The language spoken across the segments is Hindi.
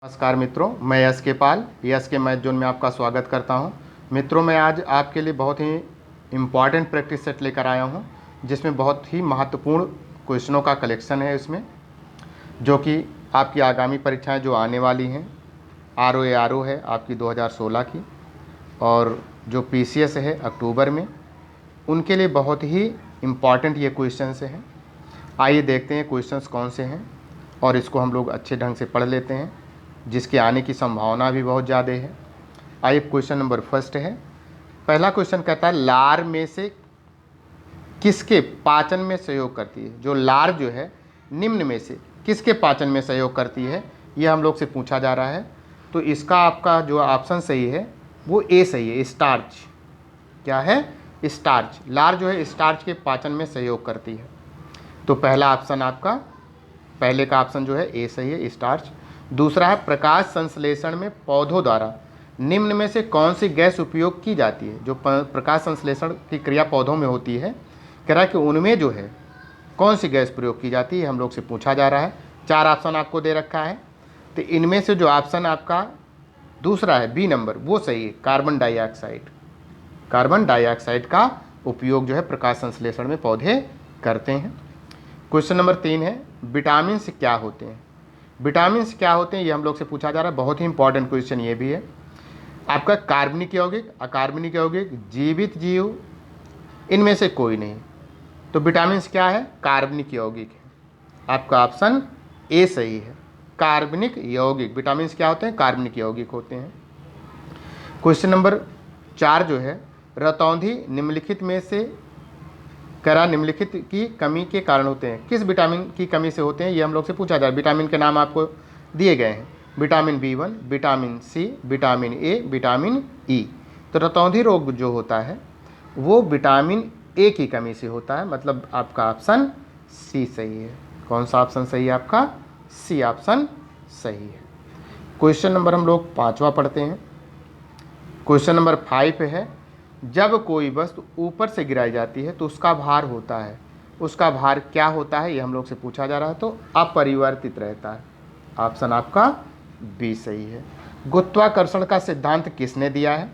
नमस्कार मित्रों, मैं यस के पाल यस के मैथ जोन में आपका स्वागत करता हूं। मित्रों, मैं आज आपके लिए बहुत ही इम्पॉर्टेंट प्रैक्टिस सेट लेकर आया हूं, जिसमें बहुत ही महत्वपूर्ण क्वेश्चनों का कलेक्शन है इसमें, जो कि आपकी आगामी परीक्षाएं जो आने वाली हैं, आर ओ है आपकी 2016 की, और जो PCS है अक्टूबर में, उनके लिए बहुत ही इम्पॉर्टेंट ये क्वेश्चन हैं। आइए देखते हैं क्वेश्चंस कौन से हैं और इसको हम लोग अच्छे ढंग से पढ़ लेते हैं, जिसके आने की संभावना भी बहुत ज़्यादा है। आइए क्वेश्चन नंबर फर्स्ट है। पहला क्वेश्चन कहता है लार में से किसके पाचन में सहयोग करती है। जो लार जो है निम्न में से किसके पाचन में सहयोग करती है, ये हम लोग से पूछा जा रहा है। तो इसका आपका जो ऑप्शन सही है वो ए सही है, स्टार्च। क्या है? स्टार्च। लार जो है स्टार्च के पाचन में सहयोग करती है। तो पहला ऑप्शन आपका, पहले का ऑप्शन जो है ए सही है, स्टार्च। दूसरा है प्रकाश संश्लेषण में पौधों द्वारा निम्न में से कौन सी गैस उपयोग की जाती है। जो प्रकाश संश्लेषण की क्रिया पौधों में होती है, कह रहा है कि उनमें जो है कौन सी गैस प्रयोग की जाती है, हम लोग से पूछा जा रहा है। 4 ऑप्शन आपको दे रखा है, तो इनमें से जो ऑप्शन आपका दूसरा है बी नंबर, वो सही है, कार्बन डाइऑक्साइड। कार्बन डाइऑक्साइड का उपयोग जो है प्रकाश संश्लेषण में पौधे करते हैं। क्वेश्चन नंबर 3 है विटामिन क्या होते हैं। विटामिन क्या होते हैं, ये हम लोग से पूछा जा रहा है। बहुत ही इंपॉर्टेंट क्वेश्चन ये भी है आपका। कार्बनिक यौगिक, अकार्बनिक यौगिक, जीवित जीव, इनमें से कोई नहीं। तो विटामिन क्या है? कार्बनिक यौगिक है। आपका ऑप्शन ए सही है, कार्बनिक यौगिक। विटामिन क्या होते हैं? कार्बनिक यौगिक होते हैं। क्वेश्चन नंबर 4 जो है रतौंधी निम्नलिखित में से करा निम्नलिखित की कमी के कारण होते हैं। किस विटामिन की कमी से होते हैं, ये हम लोग से पूछा जाए। विटामिन के नाम आपको दिए गए हैं, vitamin B1, vitamin C, vitamin A, vitamin E। तो रतौंधी रोग जो होता है वो विटामिन A की कमी से होता है। मतलब आपका ऑप्शन C सही है। कौन सा ऑप्शन सही है आपका? C ऑप्शन सही है। क्वेश्चन नंबर हम लोग 5वां पढ़ते हैं। क्वेश्चन नंबर 5 है जब कोई वस्तु ऊपर से गिराई जाती है तो उसका भार होता है। उसका भार क्या होता है, ये हम लोग से पूछा जा रहा है। तो अपरिवर्तित रहता है। ऑप्शन आपका बी सही है। गुरुत्वाकर्षण का सिद्धांत किसने दिया है?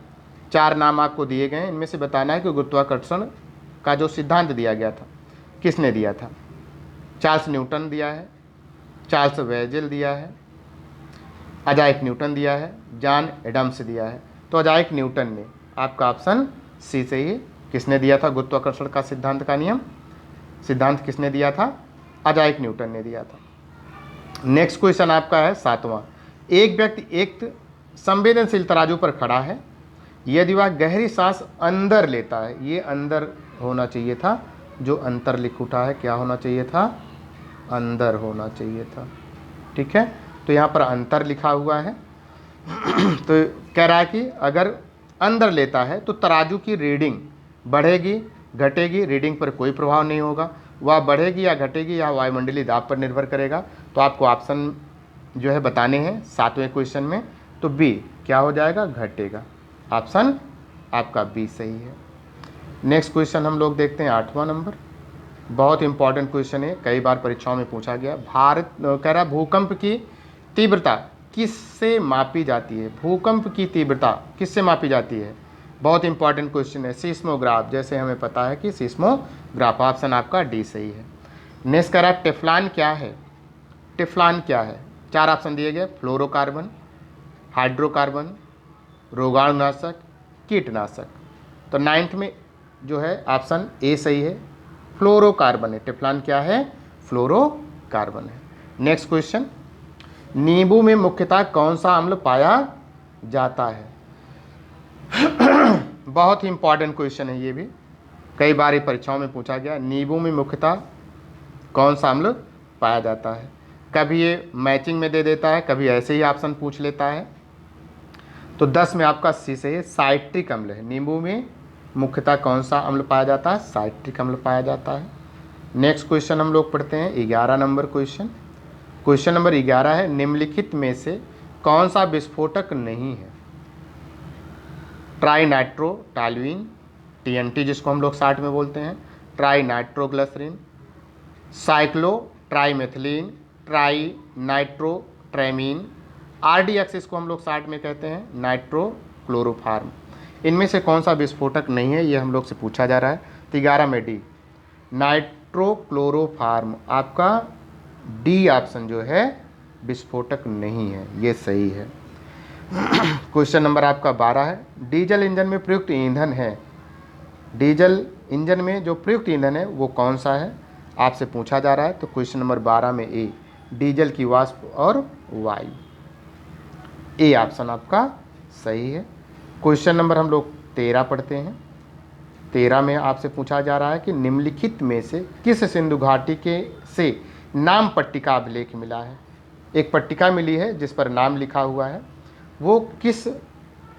4 नाम आपको दिए गए हैं, इनमें से बताना है कि गुरुत्वाकर्षण का जो सिद्धांत दिया गया था किसने दिया था। चार्ल्स न्यूटन दिया है, चार्ल्स वेजेल दिया है, अजाइक न्यूटन दिया है, जॉन एडम्स दिया है। तो अजाइक न्यूटन ने, आपका ऑप्शन सी सही है। किसने दिया था गुरुत्वाकर्षण का सिद्धांत का नियम, सिद्धांत किसने दिया था? अजाइक न्यूटन ने दिया था। नेक्स्ट क्वेश्चन आपका है 7वां। एक व्यक्ति एक संवेदनशील तराजू पर खड़ा है। यदि वह गहरी सांस अंदर लेता है, ये अंदर होना चाहिए था, जो अंतर लिख उठा है, क्या होना चाहिए था? अंदर होना चाहिए था। ठीक है, तो यहाँ पर अंतर लिखा हुआ है। तो कह रहा है कि अगर अंदर लेता है तो तराजू की रीडिंग बढ़ेगी घटेगी, रीडिंग पर कोई प्रभाव नहीं होगा। वह बढ़ेगी या घटेगी या वायुमंडलीय दाब पर निर्भर करेगा। तो आपको ऑप्शन जो है बताने हैं 7वें क्वेश्चन में। तो बी क्या हो जाएगा? घटेगा। ऑप्शन आपका बी सही है। नेक्स्ट क्वेश्चन हम लोग देखते हैं 8वां नंबर। बहुत इंपॉर्टेंट क्वेश्चन है, कई बार परीक्षाओं में पूछा गया। भारत कह रहा भूकंप की तीव्रता किससे मापी जाती है? भूकंप की तीव्रता किससे मापी जाती है? बहुत इंपॉर्टेंट क्वेश्चन है। सीस्मोग्राफ, जैसे हमें पता है कि सीस्मोग्राफ। ऑप्शन आपका डी सही है। नेक्स्ट कह रहा है टेफ्लॉन क्या है? टेफ्लॉन क्या है? 4 ऑप्शन दिए गए, फ्लोरोकार्बन, हाइड्रोकार्बन, रोगाणुनाशक, कीटनाशक। तो 9th में जो है ऑप्शन ए सही है, फ्लोरोकार्बन है। टेफ्लॉन क्या है? फ्लोरोकार्बन है। नेक्स्ट क्वेश्चन, नींबू में मुख्यतः कौन सा अम्ल पाया जाता है? बहुत ही इंपॉर्टेंट क्वेश्चन है ये भी, कई बार परीक्षाओं में पूछा गया। नींबू में मुख्यतः कौन सा अम्ल पाया जाता है? कभी ये मैचिंग में दे देता है, कभी ऐसे ही ऑप्शन पूछ लेता है। तो 10 में आपका सी सही है, साइट्रिक अम्ल है। नींबू में मुख्यतः कौन सा अम्ल पाया जाता है? साइट्रिक अम्ल पाया जाता है। नेक्स्ट क्वेश्चन हम लोग पढ़ते हैं 11 नंबर क्वेश्चन। क्वेश्चन नंबर 11 है निम्नलिखित में से कौन सा विस्फोटक नहीं है? ट्राइनाइट्रोटॉल्यूइन, TNT जिसको हम लोग शार्ट में बोलते हैं, ट्राइनाइट्रोग्लिसरीन, साइक्लो ट्राइमेथिलीन, ट्राइनाइट्रोट्रेमीन, RDX इसको हम लोग शार्ट में कहते हैं नाइट्रोक्लोरोफार्म। इनमें से कौन सा विस्फोटक नहीं है, ये हम लोग से पूछा जा रहा है। तो 11 में डी नाइट्रोक्लोरोफार्म, आपका डी ऑप्शन जो है विस्फोटक नहीं है, ये सही है। क्वेश्चन नंबर आपका 12 है, डीजल इंजन में प्रयुक्त ईंधन है, डीजल इंजन में जो प्रयुक्त ईंधन है वो कौन सा है, आपसे पूछा जा रहा है। तो क्वेश्चन नंबर 12 में ए, डीजल की वाष्प और वायु, ए ऑप्शन आपका सही है। क्वेश्चन नंबर हम लोग 13 पढ़ते हैं। 13 में आपसे पूछा जा रहा है कि निम्नलिखित में से किस सिंधु घाटी के से नाम पट्टिका अभिलेख मिला है। एक पट्टिका मिली है जिस पर नाम लिखा हुआ है, वो किस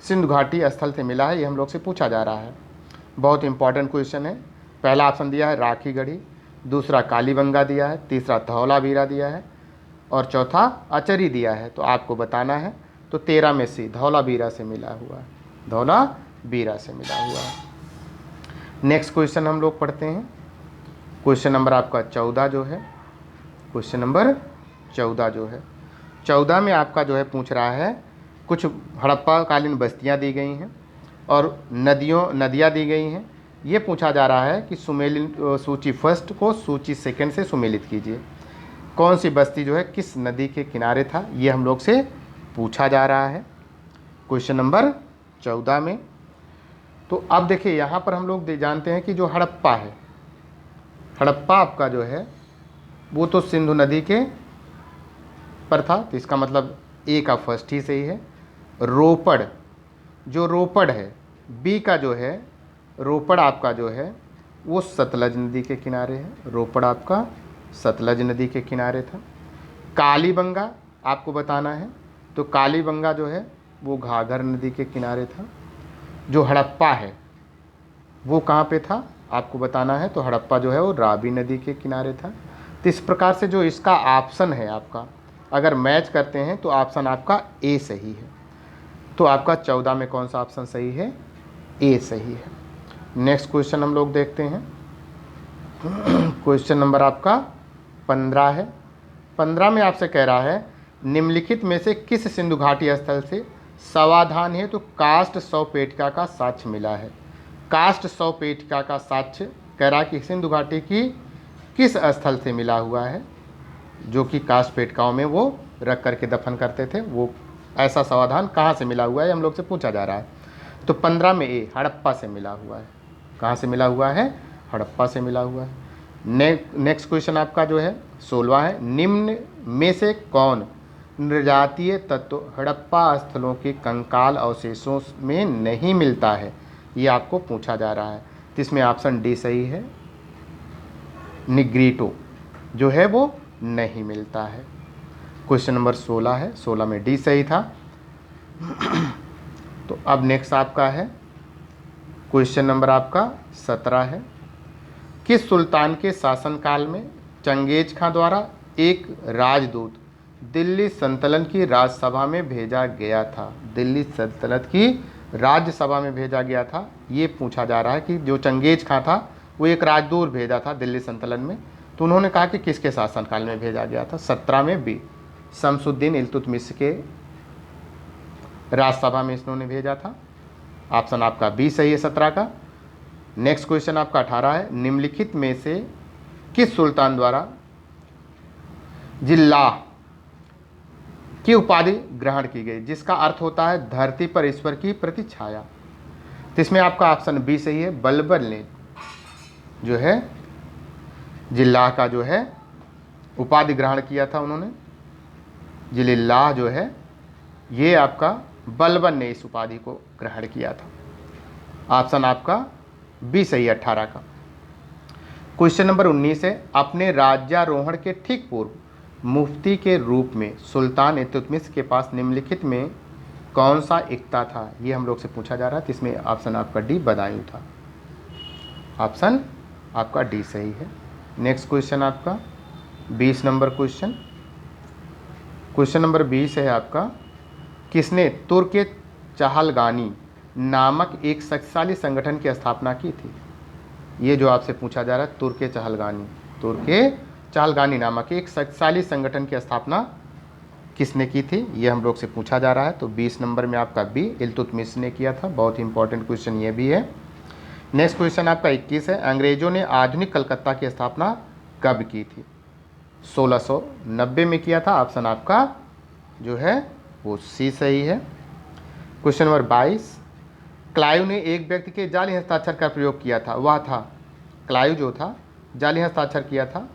सिंधु घाटी स्थल से मिला है, ये हम लोग से पूछा जा रहा है। बहुत इंपॉर्टेंट क्वेश्चन है। पहला ऑप्शन दिया है राखी गढ़ी, दूसरा कालीबंगा दिया है, तीसरा धौलावीरा दिया है और चौथा अचरी दिया है। तो आपको बताना है। तो 13 में से धौलावीरा से मिला हुआ है, धौलावीरा से मिला हुआ है। नेक्स्ट क्वेश्चन हम लोग पढ़ते हैं। क्वेश्चन नंबर आपका 14 जो है, क्वेश्चन नंबर 14 जो है, 14 में आपका जो है पूछ रहा है, कुछ हड़प्पा कालीन बस्तियां दी गई हैं और नदियां दी गई हैं। ये पूछा जा रहा है कि सुमेलित सूची फर्स्ट को सूची सेकंड से सुमेलित कीजिए। कौन सी बस्ती जो है किस नदी के किनारे था, ये हम लोग से पूछा जा रहा है क्वेश्चन नंबर 14 में। तो अब देखिए यहाँ पर हम लोग जानते हैं कि जो हड़प्पा है, हड़प्पा आपका जो है वो तो सिंधु नदी के पर था, तो इसका मतलब ए का फर्स्ट ही सही है। रोपड़, जो रोपड़ है, बी का जो है रोपड़ आपका जो है वो सतलज नदी के किनारे है, रोपड़ आपका सतलज नदी के किनारे था। कालीबंगा आपको बताना है, तो कालीबंगा जो है वो घाघर नदी के किनारे था। जो हड़प्पा है वो कहाँ पे था, आपको बताना है। तो हड़प्पा जो है वो रावी नदी के किनारे था। तो इस प्रकार से जो इसका ऑप्शन है आपका, अगर मैच करते हैं तो ऑप्शन आपका ए सही है। तो आपका 14 में कौन सा ऑप्शन सही है, ए सही है। नेक्स्ट क्वेश्चन हम लोग देखते हैं। क्वेश्चन नंबर आपका 15 है। 15 में आपसे कह रहा है, निम्नलिखित में से किस सिंधु घाटी स्थल से समाधान है तो कास्ट 100 पेटिका का साक्ष्य मिला है। कास्ट 100 पेटिका का साक्ष्य कह रहा कि सिंधु घाटी की किस स्थल से मिला हुआ है, जो कि कास्ट पेटिकाओं में वो रख करके दफन करते थे, वो ऐसा समाधान कहाँ से मिला हुआ है हम लोग से पूछा जा रहा है। तो 15 में ए हड़प्पा से मिला हुआ है। कहाँ से मिला हुआ है, हड़प्पा से मिला हुआ है। नेक्स्ट क्वेश्चन आपका जो है 16 है, निम्न में से कौन नृजातीय तत्व हड़प्पा स्थलों के कंकाल अवशेषों में नहीं मिलता है, ये आपको पूछा जा रहा है। तो इसमें ऑप्शन डी सही है, निग्रीटो जो है वो नहीं मिलता है। क्वेश्चन नंबर 16 है, 16 में डी सही था। तो अब नेक्स्ट आपका है क्वेश्चन नंबर आपका 17 है, किस सुल्तान के शासनकाल में चंगेज खां द्वारा एक राजदूत दिल्ली सल्तनत की राज्यसभा में भेजा गया था। दिल्ली सल्तनत की राज्यसभा में भेजा गया था, ये पूछा जा रहा है कि जो चंगेज खां था वो एक राजदूत भेजा था दिल्ली सल्तनत में। तो उन्होंने कहा कि किसके शासनकाल में भेजा गया था। 17 में बी, शमसुद्दीन इल्तुतमिश के राज्यसभा में इन्होंने भेजा था। ऑप्शन आपका बी सही है 17 का। नेक्स्ट क्वेश्चन आपका 18 है, निम्नलिखित में से किस सुल्तान द्वारा जिल्लाह की उपाधि ग्रहण की गई, जिसका अर्थ होता है धरती पर ईश्वर की प्रतिछाया। तो इसमें आपका ऑप्शन बी सही है, बलबल ने जो है जिल्लाह का जो है उपाधि ग्रहण किया था उन्होंने। जिल्लाह जो है ये आपका बलबन ने इस उपाधि को ग्रहण किया था। ऑप्शन आपका बी सही है 18 का। क्वेश्चन नंबर 19 है, अपने राज्यारोहण के ठीक पूर्व मुफ्ती के रूप में सुल्तान इल्तुतमिश के पास निम्नलिखित में कौन सा इक्ता था, ये हम लोग से पूछा जा रहा है। तो इसमें ऑप्शन आपका डी बदायूं था। ऑप्शन आपका डी सही है। नेक्स्ट क्वेश्चन आपका 20 नंबर क्वेश्चन, क्वेश्चन नंबर 20 है आपका, किसने तुर्क चहलगानी नामक एक शक्तिशाली संगठन की स्थापना की थी। ये जो आपसे पूछा जा रहा है, तुर्क चहलगानी नामक एक शक्तिशाली संगठन की स्थापना किसने की थी, ये हम लोग से पूछा जा रहा है। तो 20 नंबर में आपका बी, इल्तुतमिश ने किया था। बहुत ही इंपॉर्टेंट क्वेश्चन ये भी है। नेक्स्ट क्वेश्चन आपका 21 है, अंग्रेजों ने आधुनिक कलकत्ता की स्थापना कब की थी? 1690 में किया था। ऑप्शन आपका जो है वो सी सही है। क्वेश्चन नंबर 22, क्लाइव ने एक व्यक्ति के जाली हस्ताक्षर का प्रयोग किया था, वह था, क्लाइव जो था जाली हस्ताक्षर किया था,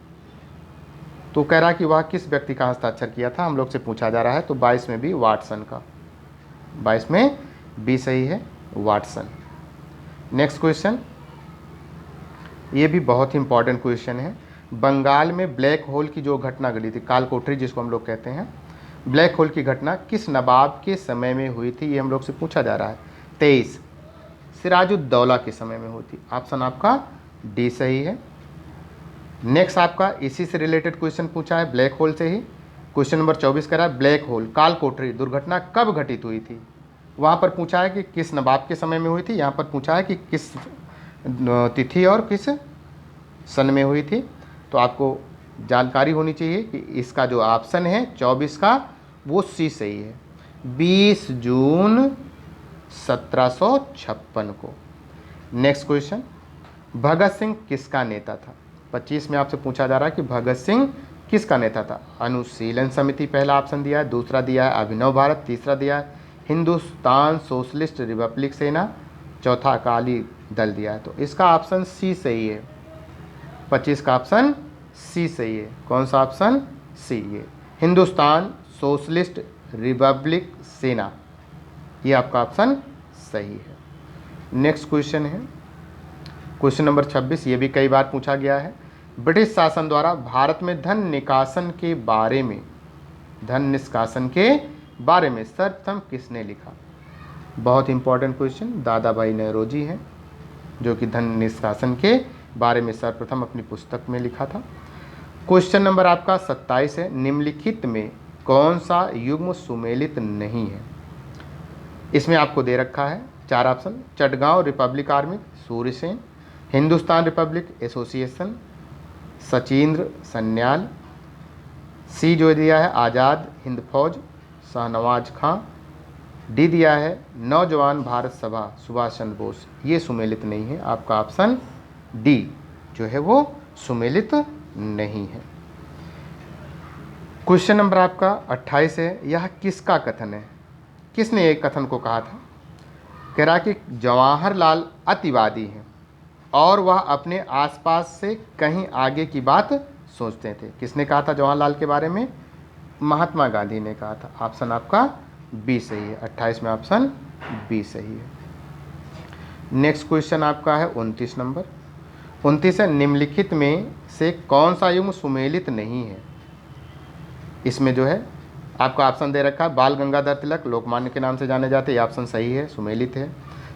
तो कह रहा है कि वह किस व्यक्ति का हस्ताक्षर किया था, हम लोग से पूछा जा रहा है। तो 22 में भी वाटसन का, 22 में बी सही है, वाटसन। नेक्स्ट क्वेश्चन, ये भी बहुत ही इंपॉर्टेंट क्वेश्चन है। बंगाल में ब्लैक होल की जो घटना घटी थी, काल कोठरी जिसको हम लोग कहते हैं, ब्लैक होल की घटना किस नवाब के समय में हुई थी, ये हम लोग से पूछा जा रहा है। 23 सिराजुद्दौला के समय में हुई थी। ऑप्शन आपका डी सही है। नेक्स्ट आपका इसी से रिलेटेड क्वेश्चन पूछा है, ब्लैक होल से ही। क्वेश्चन नंबर 24 कह रहा है, ब्लैक होल काल कोठरी दुर्घटना कब घटित हुई थी? वहाँ पर पूछा है कि किस नवाब के समय में हुई थी, यहाँ पर पूछा है कि किस तिथि और किस सन में हुई थी। तो आपको जानकारी होनी चाहिए कि इसका जो ऑप्शन है 24 का वो सी सही है, 20 जून 1756 को। नेक्स्ट क्वेश्चन, भगत सिंह किसका नेता था? 25 में आपसे पूछा जा रहा है कि भगत सिंह किसका नेता था? अनुशीलन समिति पहला ऑप्शन दिया है, दूसरा दिया है अभिनव भारत, तीसरा दिया है हिंदुस्तान सोशलिस्ट रिपब्लिक सेना, चौथा अकाली दल दिया है। तो इसका ऑप्शन सी सही है, 25 का ऑप्शन सी सही है। कौन सा ऑप्शन? सी, ये हिंदुस्तान सोशलिस्ट रिपब्लिक सेना, ये आपका ऑप्शन सही है। नेक्स्ट क्वेश्चन है क्वेश्चन नंबर 26, ये भी कई बार पूछा गया है। ब्रिटिश शासन द्वारा भारत में धन निष्कासन के बारे में, धन निष्कासन के बारे में सर्वप्रथम किसने लिखा? बहुत इंपॉर्टेंट क्वेश्चन, दादा भाई नौरोजी हैं जो कि धन निष्कासन के बारे में सर्वप्रथम अपनी पुस्तक में लिखा था। क्वेश्चन नंबर आपका 27 है, निम्नलिखित में कौन सा युग्म सुमेलित नहीं है? इसमें आपको दे रखा है 4 option, Chittagong republic army Surya Sen, Hindustan republic association Sachindra Sanyal, C जो दिया है आज़ाद हिंद फौज शाहनवाज खां, डी दिया है नौजवान भारत सभा सुभाष चंद्र बोस, ये सुमेलित नहीं है। आपका ऑप्शन डी जो है वो सुमेलित नहीं है। क्वेश्चन नंबर आपका 28 है, यह किसका कथन है? किसने एक कथन को कहा था? कह रहा कि जवाहरलाल अतिवादी हैं और वह अपने आसपास से कहीं आगे की बात सोचते थे। किसने कहा था जवाहरलाल के बारे में? महात्मा गांधी ने कहा था। ऑप्शन आपका बी सही है, 28 में ऑप्शन बी सही है। नेक्स्ट क्वेश्चन आपका है 29 नंबर, 29 है, निम्नलिखित में से कौन सा युग्म सुमेलित नहीं है? इसमें जो है आपका ऑप्शन दे रखा है, बाल गंगाधर तिलक लोकमान्य के नाम से जाने जाते, ये ऑप्शन सही है, सुमेलित है।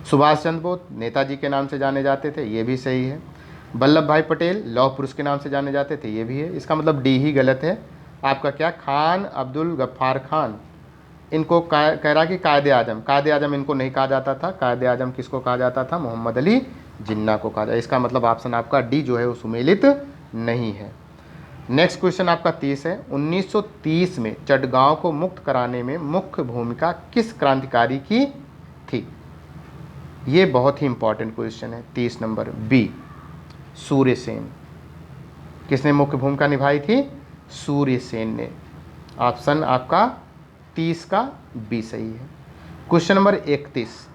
सुभाष चंद्र बोस नेताजी के नाम से जाने जाते थे, ये भी सही है। वल्लभ भाई पटेल लौह पुरुष के नाम से जाने जाते थे, ये भी है। इसका मतलब डी ही गलत है। आपका क्या, खान अब्दुल गफ्फार खान, इनको कह रहा कि कायदे आजम, कायदे आजम इनको नहीं कहा जाता था। कायदे आजम किसको कहा जाता था? मोहम्मद अली जिन्ना को कहा जाता। इसका मतलब ऑप्शन आपका डी जो है वो सुमेलित नहीं है। नेक्स्ट क्वेश्चन आपका 30 है, 1930 में चटगांव को मुक्त कराने में मुख्य भूमिका किस क्रांतिकारी की थी? ये बहुत ही इंपॉर्टेंट क्वेश्चन है। 30 नंबर बी, सूर्यसेन। किसने मुख्य भूमिका निभाई थी? सूर्यसेन ने। ऑप्शन आपका 30 का बी सही है। क्वेश्चन नंबर 31,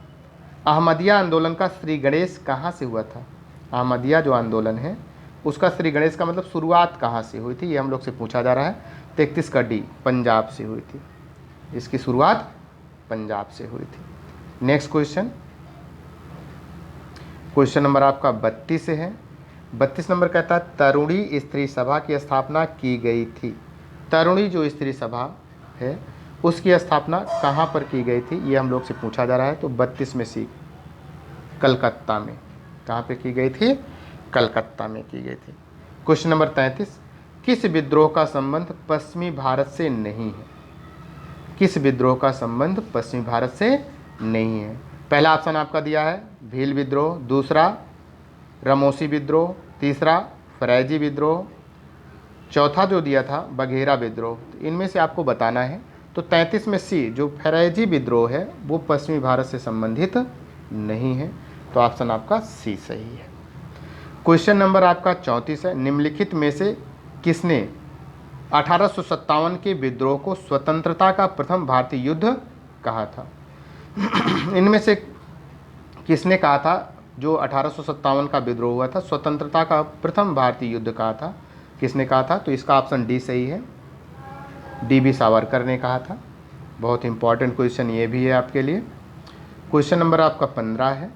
अहमदिया आंदोलन का श्री गणेश कहाँ से हुआ था? अहमदिया जो आंदोलन है उसका श्री गणेश का मतलब शुरुआत कहाँ से हुई थी, ये हम लोग से पूछा जा रहा है। 33 का डी, पंजाब से हुई थी। इसकी शुरुआत पंजाब से हुई थी। नेक्स्ट क्वेश्चन, क्वेश्चन नंबर आपका 32 है। 32 नंबर कहता है, तरुणी स्त्री सभा की स्थापना की गई थी। तरुणी जो स्त्री सभा है उसकी स्थापना कहाँ पर की गई थी, ये हम लोग से पूछा जा रहा है। तो 32 में सी, कलकत्ता में। कहाँ पे की गई थी? कलकत्ता में की गई थी। क्वेश्चन नंबर 33, किस विद्रोह का संबंध पश्चिमी भारत से नहीं है? किस विद्रोह का संबंध पश्चिमी भारत से नहीं है? पहला ऑप्शन आपका दिया है भील विद्रोह, दूसरा रमोसी विद्रोह, तीसरा फरैजी विद्रोह, चौथा जो दिया था बघेरा विद्रोह। तो इनमें से आपको बताना है तो 33 में सी जो फैरेजी विद्रोह है वो पश्चिमी भारत से संबंधित नहीं है, तो ऑप्शन आपका सी सही है। क्वेश्चन नंबर आपका 34 है, निम्नलिखित में से किसने 1857 के विद्रोह को स्वतंत्रता का प्रथम भारतीय युद्ध कहा था? इनमें से किसने कहा था जो 1857 का विद्रोह हुआ था स्वतंत्रता का प्रथम भारतीय युद्ध कहा था, किसने कहा था? तो इसका ऑप्शन डी सही है, डी.बी. सावरकर ने कहा था। बहुत इंपॉर्टेंट क्वेश्चन ये भी है आपके लिए। क्वेश्चन नंबर आपका 15 है।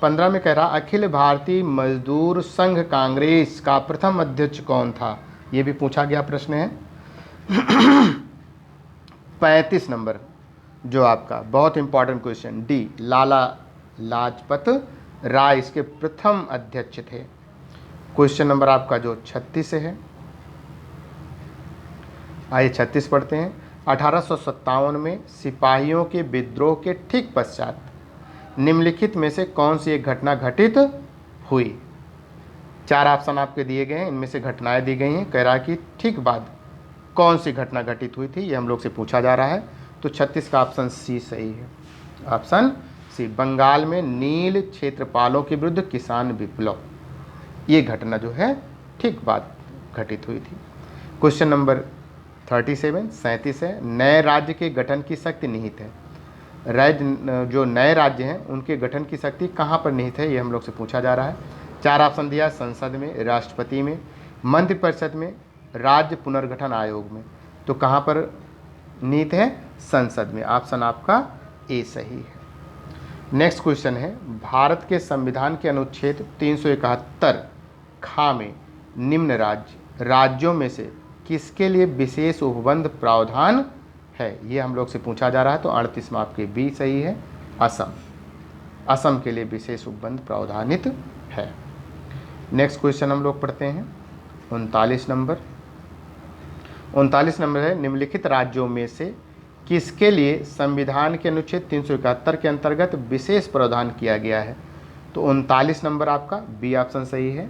15 में कह रहा अखिल भारतीय मजदूर संघ कांग्रेस का प्रथम अध्यक्ष कौन था? ये भी पूछा गया प्रश्न है। 35 नंबर जो आपका बहुत important question, D Lala Lajpat Rai इसके प्रथम अध्यक्ष थे। क्वेश्चन नंबर आपका जो 36 है, आइए 36 पढ़ते हैं। 1857 में सिपाहियों के विद्रोह के ठीक पश्चात निम्नलिखित में से कौन सी एक घटना घटित हुई? 4 ऑप्शन आपके दिए गए हैं, इनमें से घटनाएं दी गई हैं। कह रहा कि ठीक बाद कौन सी घटना घटित हुई थी, ये हम लोग से पूछा जा रहा है। तो 36 का ऑप्शन सी सही है, ऑप्शन सी। बंगाल में नील क्षेत्रपालों के विरुद्ध किसान विप्लव, ये घटना जो है ठीक बाद घटित हुई थी। क्वेश्चन नंबर 37 है, नए राज्य के गठन की शक्ति निहित है। राज्य जो नए राज्य हैं उनके गठन की शक्ति कहाँ पर निहित है, ये हम लोग से पूछा जा रहा है। 4 ऑप्शन दिया, संसद में, राष्ट्रपति में, मंत्रिपरिषद में, राज्य पुनर्गठन आयोग में। तो कहाँ पर निहित है? संसद में। ऑप्शन आपका ए सही है। नेक्स्ट क्वेश्चन है, भारत के संविधान के अनुच्छेद 371 खा में निम्न राज्यों में से किसके लिए विशेष उपबंध प्रावधान है? ये हम लोग से पूछा जा रहा है। तो 38 में आपके बी सही है, असम। असम के लिए विशेष उपबंध प्रावधानित है। नेक्स्ट क्वेश्चन हम लोग पढ़ते हैं 39 नंबर। 39 नंबर है, निम्नलिखित राज्यों में से किसके लिए संविधान के अनुच्छेद 371 के अंतर्गत विशेष प्रावधान किया गया है? तो 39 नंबर आपका बी ऑप्शन सही है।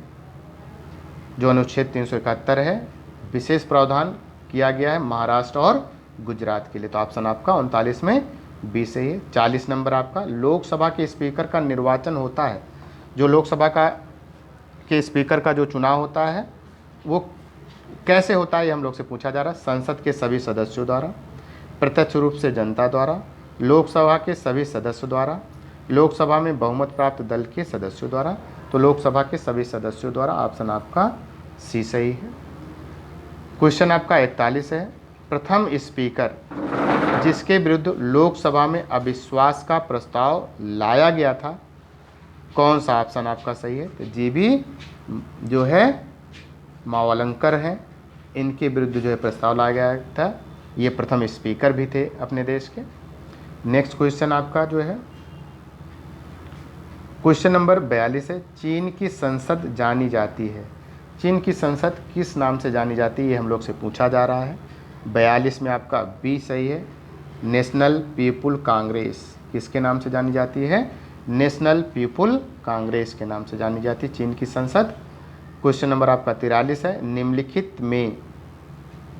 जो अनुच्छेद 371 है विशेष प्रावधान किया गया है महाराष्ट्र और गुजरात के लिए। तो ऑप्शन आपका 39 में बी सही है। 40 नंबर आपका, लोकसभा के स्पीकर का निर्वाचन होता है। जो लोकसभा के स्पीकर का जो चुनाव होता है वो कैसे होता है, ये हम लोग से पूछा जा रहा है। संसद के सभी सदस्यों द्वारा, प्रत्यक्ष रूप से जनता द्वारा, लोकसभा के सभी सदस्यों द्वारा, लोकसभा में बहुमत प्राप्त दल के सदस्यों द्वारा। तो लोकसभा के सभी सदस्यों द्वारा। ऑप्शन आपका सी सही है। क्वेश्चन आपका 41 है, प्रथम स्पीकर जिसके विरुद्ध लोकसभा में अविश्वास का प्रस्ताव लाया गया था, कौन सा ऑप्शन आपका सही है? तो जी.बी. जो है मावलंकर हैं, इनके विरुद्ध जो है प्रस्ताव लाया गया था। ये प्रथम स्पीकर भी थे अपने देश के। नेक्स्ट क्वेश्चन आपका जो है क्वेश्चन नंबर 42 है, चीन की संसद जानी जाती है। चीन की संसद किस नाम से जानी जाती है, ये हम लोग से पूछा जा रहा है। 42 में आपका बी सही है, नेशनल पीपुल कांग्रेस। किसके नाम से जानी जाती है? नेशनल पीपुल कांग्रेस के नाम से जानी जाती है चीन की संसद। क्वेश्चन नंबर आपका 43 है, निम्नलिखित में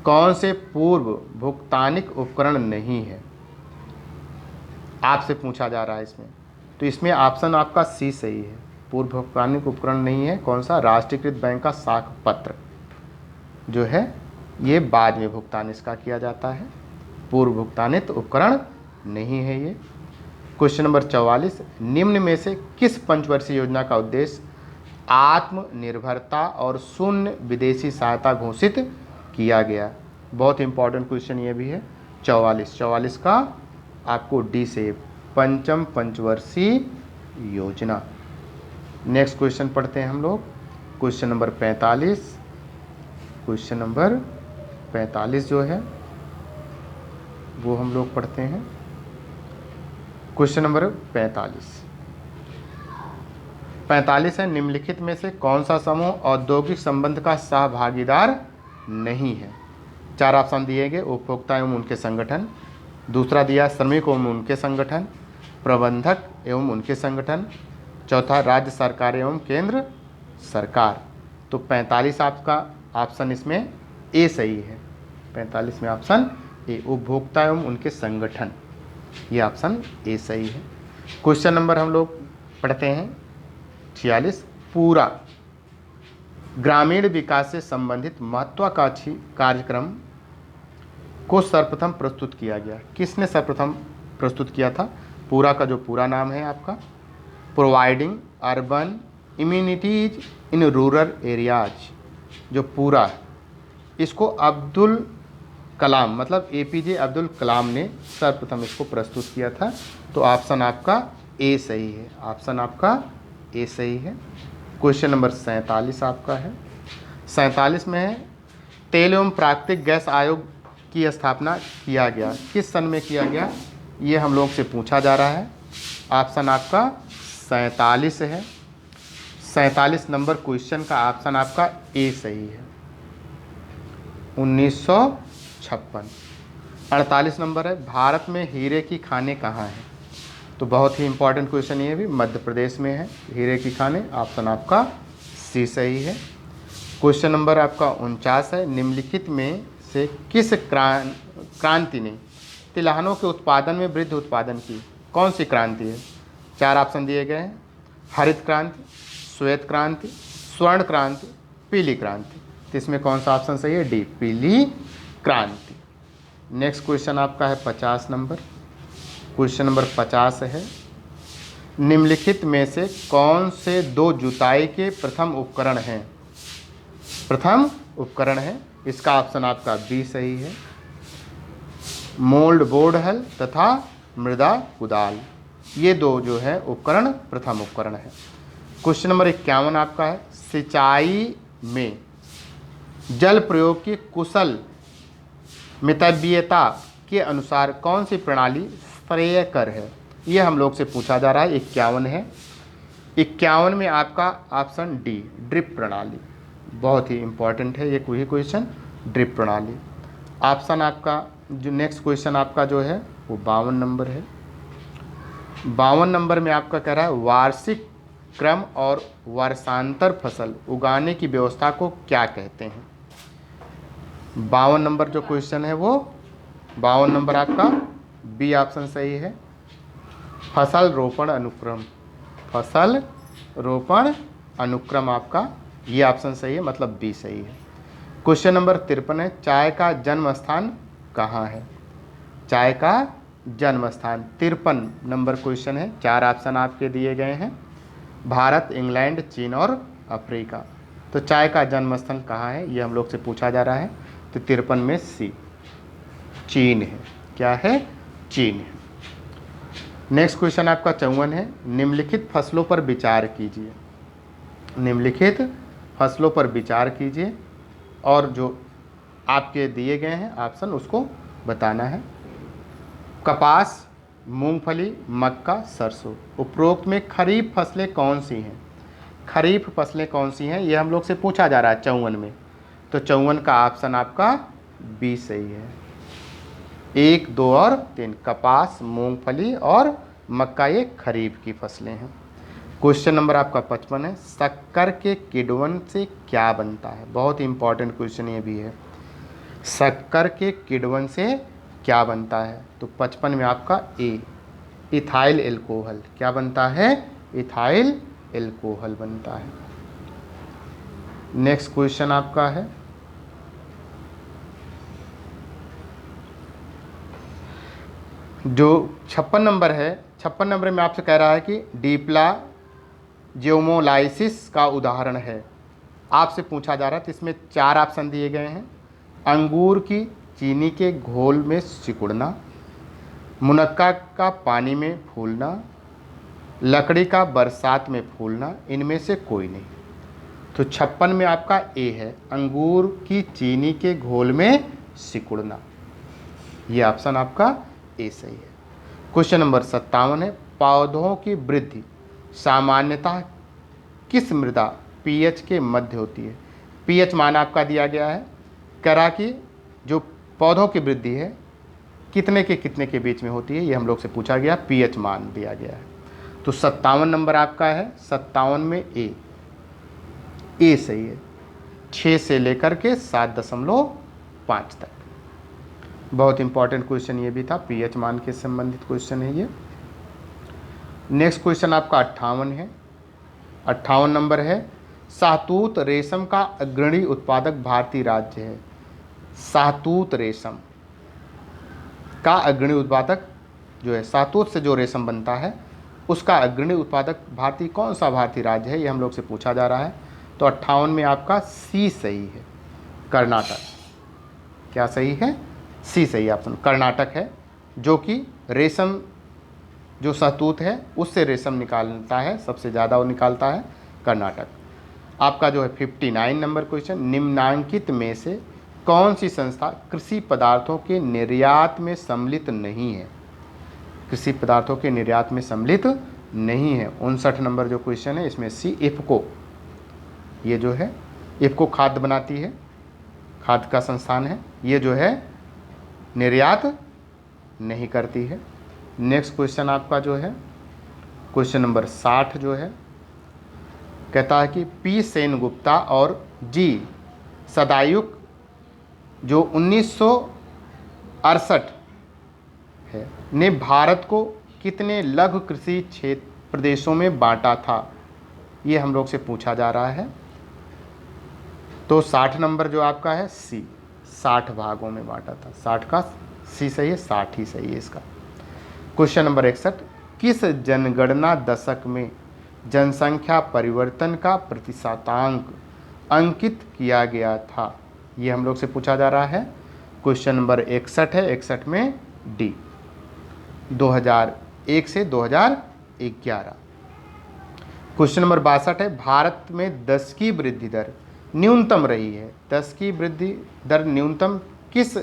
कौन से पूर्व भुगतानिक उपकरण नहीं है? आपसे पूछा जा रहा है इसमें। तो इसमें ऑप्शन आपका सी सही है, पूर्व भुगतानिक उपकरण नहीं है। कौन सा? राष्ट्रीयकृत बैंक का साख पत्र जो है ये बाद में भुगतान इसका किया जाता है, पूर्व भुगतानित उपकरण नहीं है ये। क्वेश्चन नंबर 44, निम्न में से किस पंचवर्षीय योजना का उद्देश्य आत्मनिर्भरता और शून्य विदेशी सहायता घोषित किया गया? बहुत इंपॉर्टेंट क्वेश्चन ये भी है। 44 का आपको डी से, पंचम पंचवर्षीय योजना। नेक्स्ट क्वेश्चन पढ़ते हैं हम लोग, क्वेश्चन नंबर 45। क्वेश्चन नंबर 45 जो है वो हम लोग पढ़ते हैं। क्वेश्चन नंबर 45 है, निम्नलिखित में से कौन सा समूह औद्योगिक संबंध का सहभागीदार नहीं है? 4 ऑप्शन दिए गए, उपभोक्ता एवं उनके संगठन, दूसरा दिया श्रमिक एवं उनके संगठन, प्रबंधक एवं उनके संगठन, चौथा राज्य सरकार एवं केंद्र सरकार। तो 45 आपका ऑप्शन इसमें ए सही है। 45 में ऑप्शन ए, उपभोक्ता एवं उनके संगठन, ये ऑप्शन ए सही है। क्वेश्चन नंबर हम लोग पढ़ते हैं 46, पूरा ग्रामीण विकास से संबंधित महत्वाकांक्षी कार्यक्रम को सर्वप्रथम प्रस्तुत किया गया। किसने सर्वप्रथम प्रस्तुत किया था? पूरा का जो पूरा नाम है आपका providing urban immunities in rural areas, जो पूरा है इसको अब्दुल कलाम मतलब APJ अब्दुल कलाम ने सर्वप्रथम इसको प्रस्तुत किया था। तो ऑप्शन आपका ए सही है, ऑप्शन आपका ए सही है। क्वेश्चन नंबर 47 आपका है। 47 में है तेल एवं प्राकृतिक गैस आयोग की स्थापना किया गया, किस सन में किया गया? ये हम लोग से पूछा जा रहा है। ऑप्शन आपका 47 है। 47 नंबर क्वेश्चन का ऑप्शन आपका ए सही है, 1956। 48 नंबर है भारत में हीरे की खानें कहाँ हैं? तो बहुत ही इंपॉर्टेंट क्वेश्चन ये भी, मध्य प्रदेश में है हीरे की खानें, ऑप्शन आपका सी सही है। क्वेश्चन नंबर आपका 49 है निम्नलिखित में से किस क्रांति ने तिलहनों के उत्पादन में वृद्धि उत्पादन की? कौन सी क्रांति है? 4 ऑप्शन दिए गए हैं, हरित क्रांति, श्वेत क्रांति, स्वर्ण क्रांति, पीली क्रांति। तो इसमें कौन सा ऑप्शन सही है? डी, पीली क्रांति। नेक्स्ट क्वेश्चन आपका है 50 नंबर। क्वेश्चन नंबर 50 है निम्नलिखित में से कौन से 2 जुताई के प्रथम उपकरण हैं? प्रथम उपकरण है, इसका ऑप्शन आपका बी सही है, मोल्ड बोर्ड हल तथा मृदा कुदाल, ये 2 जो है उपकरण प्रथम उपकरण है। क्वेश्चन नंबर 51 आपका है सिंचाई में जल प्रयोग की कुशल मितव्ययता के अनुसार कौन सी प्रणाली श्रेयकर है? ये हम लोग से पूछा जा रहा है। 51 है, 51 में आपका ऑप्शन डी, ड्रिप प्रणाली, बहुत ही इंपॉर्टेंट है ये कोई क्वेश्चन, ड्रिप प्रणाली। ऑप्शन आपका जो नेक्स्ट क्वेश्चन आपका जो है वो 52 नंबर है। 52 नंबर में आपका कह रहा है वार्षिक क्रम और वर्षांतर फसल उगाने की व्यवस्था को क्या कहते हैं? 52 नंबर जो क्वेश्चन है वो 52 नंबर आपका बी ऑप्शन सही है, फसल रोपण अनुक्रम, फसल रोपण अनुक्रम आपका ये ऑप्शन सही है, मतलब बी सही है। क्वेश्चन नंबर 53 है चाय का जन्म स्थान कहाँ है? चाय का जन्म स्थान 53 नंबर क्वेश्चन है। 4 ऑप्शन आपके दिए गए हैं, भारत, इंग्लैंड, चीन और अफ्रीका। तो चाय का जन्म स्थल कहाँ है ये हम लोग से पूछा जा रहा है। तो 53 में सी, चीन है। क्या है? चीन है। नेक्स्ट क्वेश्चन आपका 54 है निम्नलिखित फसलों पर विचार कीजिए, निम्नलिखित फसलों पर विचार कीजिए और जो आपके दिए गए हैं ऑप्शन उसको बताना है। कपास, मूंगफली, मक्का, सरसों। उपरोक्त में खरीफ फसलें कौन सी हैं? खरीफ फसलें कौन सी हैं ये हम लोग से पूछा जा रहा है 54 में। तो 54 का ऑप्शन आपका बी सही है, 1, 2 और 3, कपास, मूंगफली और मक्का ये खरीफ की फसलें हैं। क्वेश्चन नंबर आपका 55 है शक्कर के किण्वन से क्या बनता है? बहुत इंपॉर्टेंट क्वेश्चन ये भी है, शक्कर के किण्वन से क्या बनता है? तो 55 में आपका ए, इथाइल एल्कोहल। क्या बनता है? इथाइल एल्कोहल बनता है। नेक्स्ट क्वेश्चन आपका है जो 56 नंबर है। 56 नंबर में आपसे कह रहा है कि डिप्ला जियोमोलाइसिस का उदाहरण है, आपसे पूछा जा रहा है। तो इसमें 4 ऑप्शन दिए गए हैं, अंगूर की चीनी के घोल में सिकुड़ना, मुनक्का का पानी में फूलना, लकड़ी का बरसात में फूलना, इनमें से कोई नहीं। तो 56 में आपका ए है, अंगूर की चीनी के घोल में सिकुड़ना, ये ऑप्शन आपका ए सही है। क्वेश्चन नंबर 57 है पौधों की वृद्धि सामान्यतः किस मृदा पीएच के मध्य होती है? पीएच मान आपका दिया गया है, करा कि जो पौधों की वृद्धि है कितने के बीच में होती है, ये हम लोग से पूछा गया, पीएच मान दिया गया है। तो 57 नंबर आपका है, 57 में ए सही है, 6 से लेकर के 7.5 तक। बहुत इंपॉर्टेंट क्वेश्चन ये भी था, पीएच मान के संबंधित क्वेश्चन है ये। नेक्स्ट क्वेश्चन आपका 58 है। 58 नंबर है, शाहतूत रेशम का अग्रणी उत्पादक भारतीय राज्य है। शाहतूत रेशम का अग्रणी उत्पादक जो है, शाहतूत से जो रेशम बनता है उसका अग्रणी उत्पादक भारतीय कौन सा भारतीय राज्य है, ये हम लोग से पूछा जा रहा है। तो 58 में आपका सी सही है, कर्नाटक। क्या सही है? सी सही ऑप्शन, कर्नाटक है, जो कि रेशम जो शहतूत है उससे रेशम निकालता है, सबसे ज़्यादा वो निकालता है कर्नाटक। आपका जो है 59 नंबर क्वेश्चन, निम्नांकित में से कौन सी संस्था कृषि पदार्थों के निर्यात में सम्मिलित नहीं है? कृषि पदार्थों के निर्यात में सम्मिलित नहीं है। 59 नंबर जो क्वेश्चन है इसमें सी, इफको। ये जो है इफको खाद्य बनाती है, खाद्य का संस्थान है, ये जो है निर्यात नहीं करती है। नेक्स्ट क्वेश्चन आपका जो है क्वेश्चन नंबर 60 जो है, कहता है कि पी सेनगुप्ता और जी सदायुक जो 1968 है ने भारत को कितने लघु कृषि क्षेत्र प्रदेशों में बांटा था, ये हम लोग से पूछा जा रहा है। तो 60 नंबर जो आपका है सी, 60 भागों में बांटा था। 60 का सी सही है, 60 ही सही है इसका। क्वेश्चन नंबर 61, किस जनगणना दशक में जनसंख्या परिवर्तन का प्रतिशतांक अंकित किया गया था, ये हम लोग से पूछा जा रहा है। क्वेश्चन नंबर 61 है, 61 में डी, 2001 से 2011। क्वेश्चन नंबर 62 है, भारत में 10 की वृद्धि दर न्यूनतम रही है। 10 की वृद्धि दर न्यूनतम किस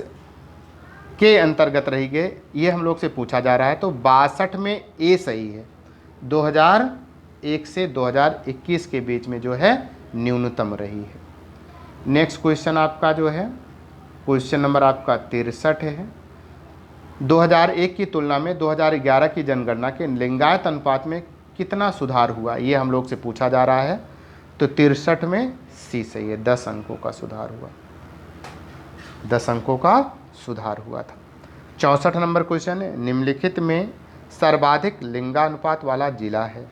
के अंतर्गत रही गई, ये हम लोग से पूछा जा रहा है। तो 62 में ए सही है, 2001 से 2021 के बीच में जो है न्यूनतम रही है। नेक्स्ट क्वेश्चन आपका जो है क्वेश्चन नंबर आपका 63 है, 2001 की तुलना में 2011 की जनगणना के लिंगायत अनुपात में कितना सुधार हुआ, ये हम लोग से पूछा जा रहा है। तो 63 में सी सही है, 10 अंकों का सुधार हुआ, 10 अंकों का सुधार हुआ था। 64 नंबर क्वेश्चन है, निम्नलिखित में सर्वाधिक लिंगानुपात वाला जिला है।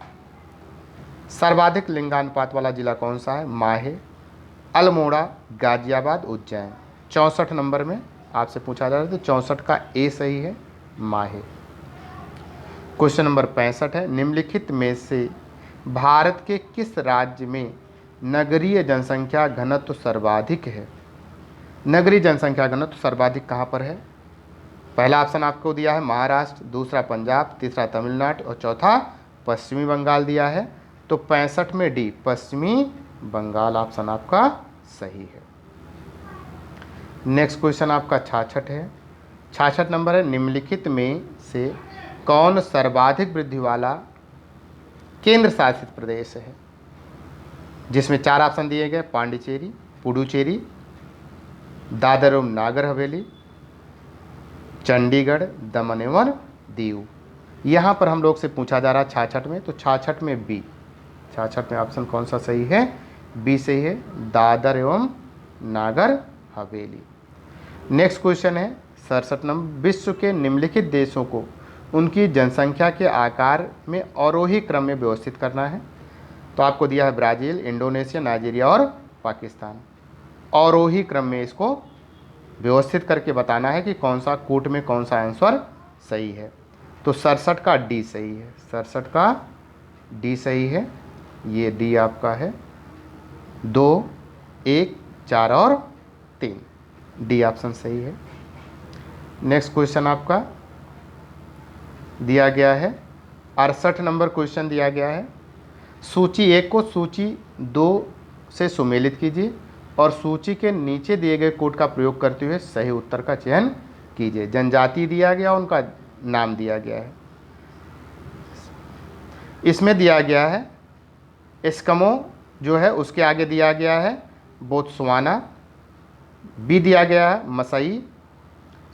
सर्वाधिक लिंगानुपात वाला जिला कौन सा है? माहे, अल्मोड़ा, गाजियाबाद, उज्जैन। 64 नंबर में आपसे पूछा जा रहा है, तो 64 का ए सही है, माहे। क्वेश्चन नंबर 65 है, निम्नलिखित में से भारत के किस राज्य में नगरीय जनसंख्या घनत्व सर्वाधिक है? नगरीय जनसंख्या घनत्व सर्वाधिक कहाँ पर है? पहला ऑप्शन आपको दिया है महाराष्ट्र, दूसरा पंजाब, तीसरा तमिलनाडु और चौथा पश्चिमी बंगाल दिया है। तो 65 में डी, पश्चिमी बंगाल ऑप्शन आपका सही है। नेक्स्ट क्वेश्चन आपका 66 है, 66 नंबर है, निम्नलिखित में से कौन सर्वाधिक वृद्धि वाला केंद्र शासित प्रदेश है? जिसमें 4 ऑप्शन दिए गए, पांडिचेरी, पुडुचेरी, दादर एवं नागर हवेली, चंडीगढ़, दमन एवं दीव। यहाँ पर हम लोग से पूछा जा रहा है 66 में, तो 66 में बी, 66 में ऑप्शन कौन सा सही है? बी सही है, दादर एवं नागर हवेली। नेक्स्ट क्वेश्चन है 67 नंबर, विश्व के निम्नलिखित देशों को उनकी जनसंख्या के आकार में अवरोही क्रम में व्यवस्थित करना है। तो आपको दिया है ब्राज़ील, इंडोनेशिया, नाइजीरिया और पाकिस्तान। अवरोही क्रम में इसको व्यवस्थित करके बताना है कि कौन सा कूट में कौन सा आंसर सही है। तो 67 का डी सही है, 67 का डी सही है, ये डी आपका है, 2, 1, 4 और 3, डी ऑप्शन सही है। नेक्स्ट क्वेश्चन आपका दिया गया है 68 नंबर क्वेश्चन दिया गया है, सूची 1 को सूची 2 से सुमेलित कीजिए और सूची के नीचे दिए गए कोड का प्रयोग करते हुए सही उत्तर का चयन कीजिए। जनजाति दिया गया, उनका नाम दिया गया है। इसमें दिया गया है एस्किमो जो है, उसके आगे दिया गया है बोत्सवाना, बी दिया गया है मसाई,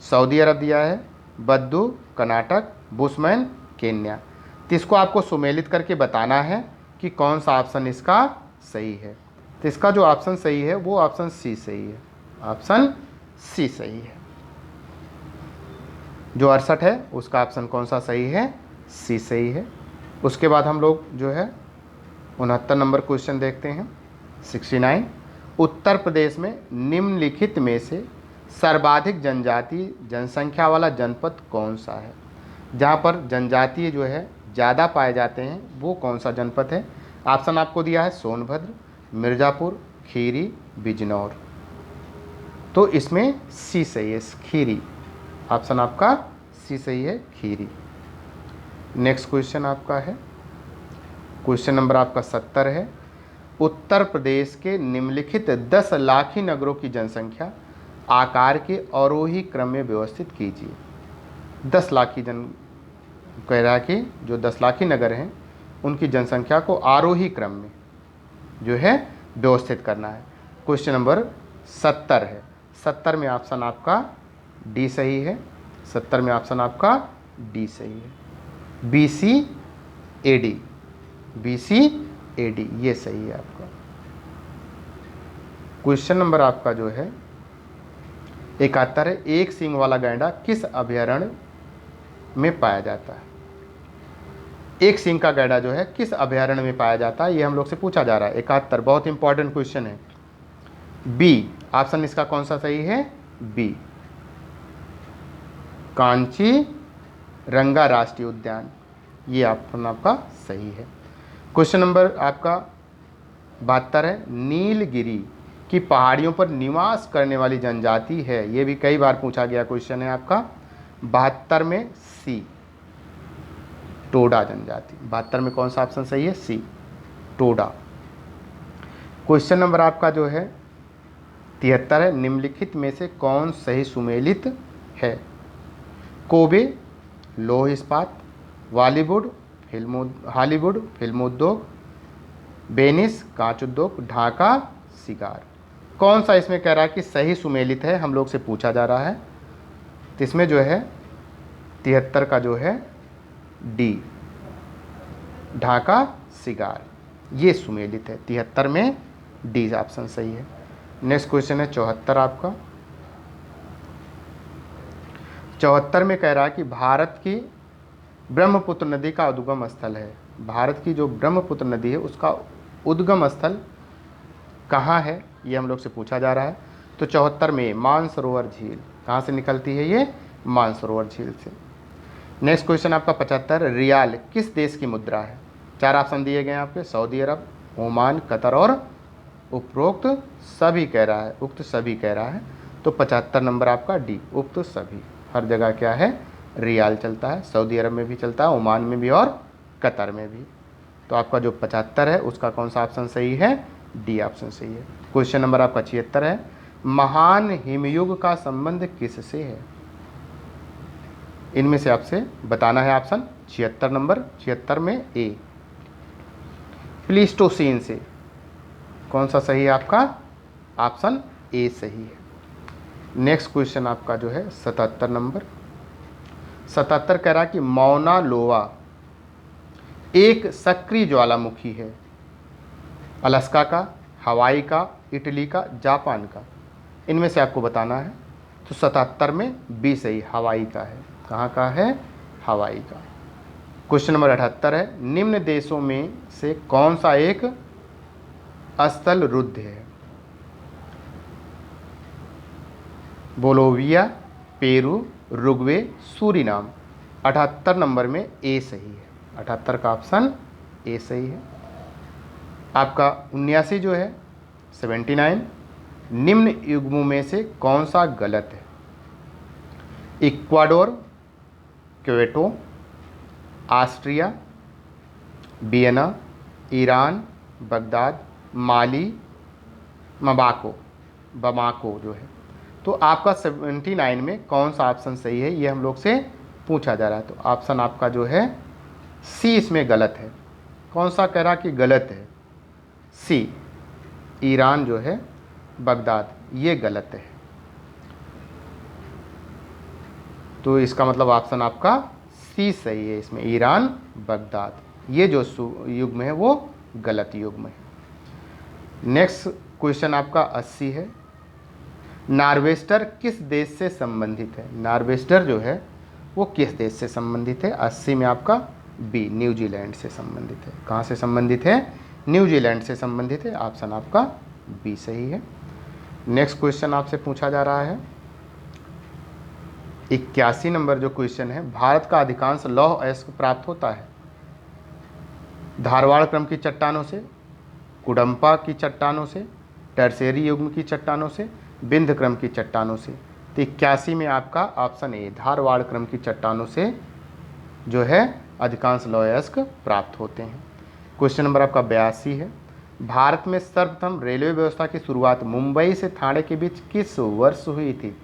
सऊदी अरब दिया है, बद्दू कर्नाटक, बुशमैन केन्या। तो इसको आपको सुमेलित करके बताना है कि कौन सा ऑप्शन इसका सही है। तो इसका जो ऑप्शन सही है वो ऑप्शन सी सही है, ऑप्शन सी सही है। जो 68 है उसका ऑप्शन कौन सा सही है, सी सही है। उसके बाद हम लोग जो है 69 नंबर क्वेश्चन देखते हैं। 69, उत्तर प्रदेश में निम्नलिखित में से सर्वाधिक जनजातीय जनसंख्या वाला जनपद कौन सा है। जहाँ पर जनजातीय जो है ज़्यादा पाए जाते हैं वो कौन सा जनपद है। ऑप्शन आपको दिया है सोनभद्र, मिर्ज़ापुर, खीरी, बिजनौर। तो इसमें सी सही है, खीरी। ऑप्शन आपका सी सही है, खीरी। नेक्स्ट क्वेश्चन आपका है, क्वेश्चन नंबर आपका 70 है। उत्तर प्रदेश के निम्नलिखित 10 लाखी नगरों की जनसंख्या आकार के अवरोही क्रम में व्यवस्थित कीजिए। 10 लाखी कह रहा है कि जो 10 लाखी नगर हैं उनकी जनसंख्या को आरोही क्रम में जो है व्यवस्थित करना है। क्वेश्चन नंबर 70 है। 70 में ऑप्शन आपका डी सही है। 70 में ऑप्शन आपका डी सही है, BC AD, BC AD ये सही है आपका। क्वेश्चन नंबर आपका जो है 71 है। एक सींग वाला गैंडा किस अभयारण्य में पाया जाता है। एक सींग का गैंडा जो है किस अभयारण्य में पाया जाता है, ये हम लोग से पूछा जा रहा है। 71 बहुत इंपॉर्टेंट क्वेश्चन है। बी ऑप्शन इसका कौन सा सही है, बी कांचीरंगा राष्ट्रीय उद्यान, ये ऑप्शन आपका सही है। क्वेश्चन नंबर आपका 72 है। नीलगिरी की पहाड़ियों पर निवास करने वाली जनजाति है, ये भी कई बार पूछा गया क्वेश्चन है आपका। 72 में सी टोडा जनजाति। 72 में कौन सा ऑप्शन सही है, सी टोडा। क्वेश्चन नंबर आपका जो है 73 है। निम्नलिखित में से कौन सही सुमेलित है। कोबे लौह इस्पात, हॉलीवुड फिल्म उद्योग, वेनिस कांच उद्योग, ढाका शिकार। कौन सा इसमें कह रहा है कि सही सुमेलित है, हम लोग से पूछा जा रहा है। तो इसमें जो है 73 का जो है डी ढाका शिकार ये सुमेलित है। 73 में डी ऑप्शन सही है। नेक्स्ट क्वेश्चन है 74 आपका। 74 में कह रहा है कि भारत की ब्रह्मपुत्र नदी का उद्गम स्थल है। भारत की जो ब्रह्मपुत्र नदी है उसका उद्गम स्थल कहाँ है, ये हम लोग से पूछा जा रहा है। तो 74 में मानसरोवर झील, कहाँ से निकलती है ये, मानसरोवर झील से। नेक्स्ट क्वेश्चन आपका 75, रियाल किस देश की मुद्रा है। 4 ऑप्शन दिए गए हैं आपके, सऊदी अरब, ओमान, कतर और उपरोक्त सभी कह रहा है, उक्त सभी कह रहा है। तो 75 नंबर आपका डी उक्त सभी। हर जगह क्या है, रियाल चलता है, सऊदी अरब में भी चलता है, ओमान में भी और कतर में भी। तो आपका जो 75 है उसका कौन सा ऑप्शन सही है, डी ऑप्शन सही है। क्वेश्चन नंबर आपका 76 है। महान हिमयुग का संबंध किससे है। इनमें से आपसे बताना है ऑप्शन। 76 नंबर, 76 में ए प्लीस्टोसीन से। कौन सा सही है आपका, ऑप्शन ए सही है। नेक्स्ट क्वेश्चन आपका जो है 77 नंबर। 77 कह रहा है कि मौना लोवा एक सक्रिय ज्वालामुखी है। अलास्का का, हवाई का, इटली का, जापान का, इनमें से आपको बताना है। तो 77 में बी सही, हवाई का है। कहाँ का है, हवाई का। क्वेश्चन नंबर 78 है। निम्न देशों में से कौन सा एक स्थल रुद्ध है। बोलोविया, पेरू, रुग्वे, सूरीनाम। 78 नंबर में ए सही है। 78 का ऑप्शन ए सही है। आपका 79 जो है 79, निम्न युग्मों में से कौन सा गलत है। Ecuador, Quito, Austria, Vienna, Iran, Baghdad, Mali, Bamako जो है। तो आपका 79 में कौन सा ऑप्शन सही है, ये हम लोग से पूछा जा रहा है। तो ऑप्शन आपका जो है सी इसमें गलत है। कौन सा कह रहा कि गलत है, सी ईरान जो है, बगदाद, ये गलत है। तो इसका मतलब ऑप्शन आपका सी सही है। इसमें ईरान, बगदाद, ये जो युग्म है वो गलत युग्म है। नेक्स्ट क्वेश्चन आपका 80 है। नार्वेस्टर किस देश से संबंधित है। नार्वेस्टर जो है वो किस देश से संबंधित है? 80 में आपका बी, न्यूजीलैंड से संबंधित है। कहाँ से संबंधित है? न्यूजीलैंड से संबंधित है। ऑप्शन आपका बी सही है। नेक्स्ट क्वेश्चन आपसे पूछा जा रहा है 81 नंबर जो क्वेश्चन है, भारत का अधिकांश लौह अयस्क प्राप्त होता है धारवाड़ क्रम की चट्टानों से, कुडम्पा की चट्टानों से, टर्सेरी युग्म की चट्टानों से, बिंद क्रम की चट्टानों से। तो 81 में आपका ऑप्शन ए, धारवाड़ क्रम की चट्टानों से जो है अधिकांश लौह अयस्क प्राप्त होते हैं। क्वेश्चन नंबर आपका 82 है, भारत में सर्वप्रथम रेलवे व्यवस्था की शुरुआत मुंबई से ठाणे के बीच किस वर्ष हुई थी?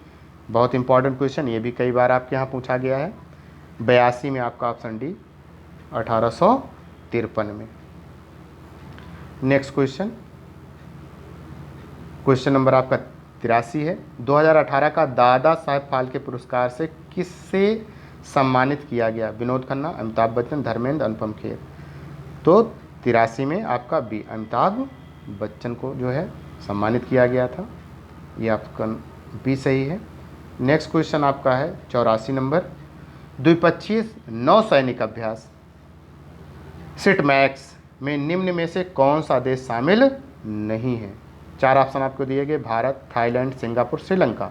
बहुत इंपॉर्टेंट क्वेश्चन, ये भी कई बार आपके यहाँ पूछा गया है। 82 में आपका ऑप्शन डी, 1853 में। नेक्स्ट क्वेश्चन, क्वेश्चन नंबर आपका 83 है, 2018 का दादा साहेब फाल्के पुरस्कार से किससे सम्मानित किया गया? विनोद खन्ना, अमिताभ बच्चन, धर्मेंद्र, अनुपम खेर। तो 83 में आपका बी, अमिताभ बच्चन को जो है सम्मानित किया गया था। ये आपका बी सही है। नेक्स्ट क्वेश्चन आपका है 84 नंबर, द्विपक्षीय नौसैनिक अभ्यास सिटमैक्स में निम्न में से कौन सा देश शामिल नहीं है? 4 ऑप्शन आपको दिए गए, भारत, थाईलैंड, सिंगापुर, श्रीलंका।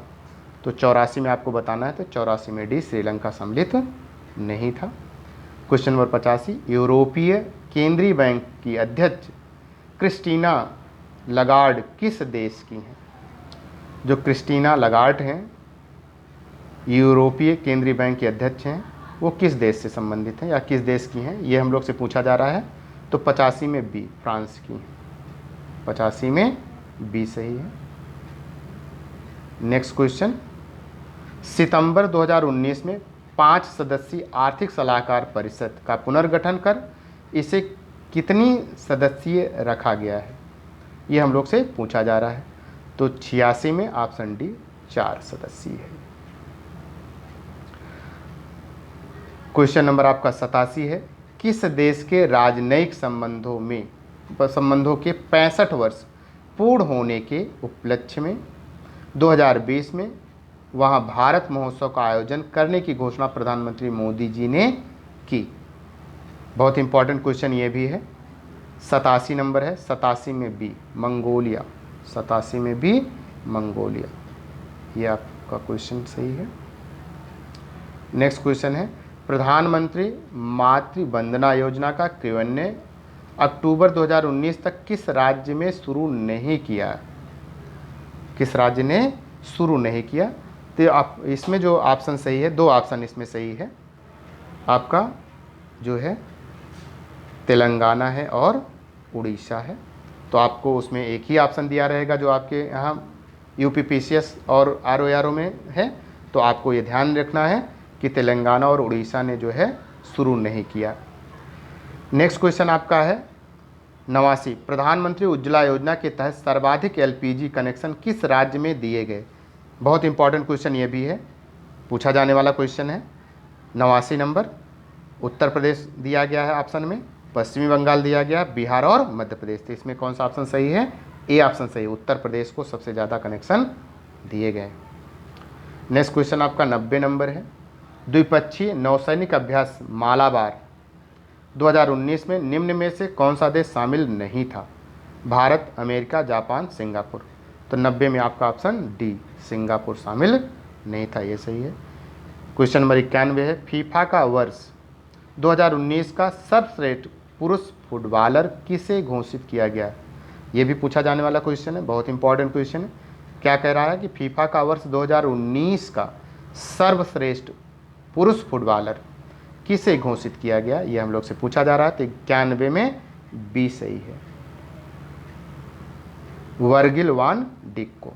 तो 84 में आपको बताना है, तो 84 में डी, श्रीलंका सम्मिलित नहीं था। क्वेश्चन नंबर 85, यूरोपीय केंद्रीय बैंक की अध्यक्ष क्रिस्टीना लगार्ड किस देश की हैं? जो क्रिस्टीना लगार्ड हैं, यूरोपीय केंद्रीय बैंक के अध्यक्ष हैं, वो किस देश से संबंधित हैं या किस देश की हैं, ये हम लोग से पूछा जा रहा है। तो 85 में बी, फ्रांस की हैं। 85 में बी सही है। नेक्स्ट क्वेश्चन, सितंबर 2019 में 5 सदस्यीय आर्थिक सलाहकार परिषद का पुनर्गठन कर इसे कितनी सदस्यीय रखा गया है? ये हम लोग से पूछा जा रहा है। तो 86 में ऑप्शन डी, 4 सदस्यीय है। क्वेश्चन नंबर आपका 87 है, किस देश के राजनयिक संबंधों के 65 वर्ष पूर्ण होने के उपलक्ष्य में 2020 में वहां भारत महोत्सव का आयोजन करने की घोषणा प्रधानमंत्री मोदी जी ने की? बहुत इंपॉर्टेंट क्वेश्चन ये भी है। 87 नंबर है, 87 में बी, मंगोलिया। 87 में बी, मंगोलिया। ये आपका क्वेश्चन सही है। नेक्स्ट क्वेश्चन है, प्रधानमंत्री मातृ वंदना योजना का क्रियान्वयन अक्टूबर 2019 तक किस राज्य में शुरू नहीं किया? किस राज्य ने शुरू नहीं किया? तो आप इसमें जो ऑप्शन सही है, 2 ऑप्शन इसमें सही है। आपका जो है तेलंगाना है और उड़ीसा है। तो आपको उसमें एक ही ऑप्शन दिया रहेगा जो आपके यहाँ यूपीपीसीएस और आरओआरओ में है। तो आपको ये ध्यान रखना है कि तेलंगाना और उड़ीसा ने जो है शुरू नहीं किया। नेक्स्ट क्वेश्चन आपका है 89, प्रधानमंत्री उज्ज्वला योजना के तहत सर्वाधिक एलपीजी कनेक्शन किस राज्य में दिए गए? बहुत इंपॉर्टेंट क्वेश्चन ये भी है, पूछा जाने वाला क्वेश्चन है। 89 नंबर, उत्तर प्रदेश दिया गया है ऑप्शन में, पश्चिमी बंगाल दिया गया, बिहार और मध्य प्रदेश। तो इसमें कौन सा ऑप्शन सही है? ए ऑप्शन सही है, उत्तर प्रदेश को सबसे ज़्यादा कनेक्शन दिए गए। नेक्स्ट क्वेश्चन आपका 90 नंबर है, द्विपक्षीय नौसैनिक अभ्यास मालाबार 2019 में निम्न में से कौन सा देश शामिल नहीं था? Bharat, America, Japan, Singapore. तो 90 में आपका ऑप्शन डी, सिंगापुर शामिल नहीं था, ये सही है। क्वेश्चन नंबर 91 है, फीफा का वर्ष 2019 का सर्वश्रेष्ठ पुरुष फुटबॉलर किसे घोषित किया गया? ये भी पूछा जाने वाला क्वेश्चन है, बहुत इंपॉर्टेंट क्वेश्चन है। क्या कह रहा है कि फीफा का वर्ष 2019 का सर्वश्रेष्ठ पुरुष फुटबॉलर किसे घोषित किया गया, ये हम लोग से पूछा जा रहा है। तो 91 में बी सही है, वर्गिल वान डिक को।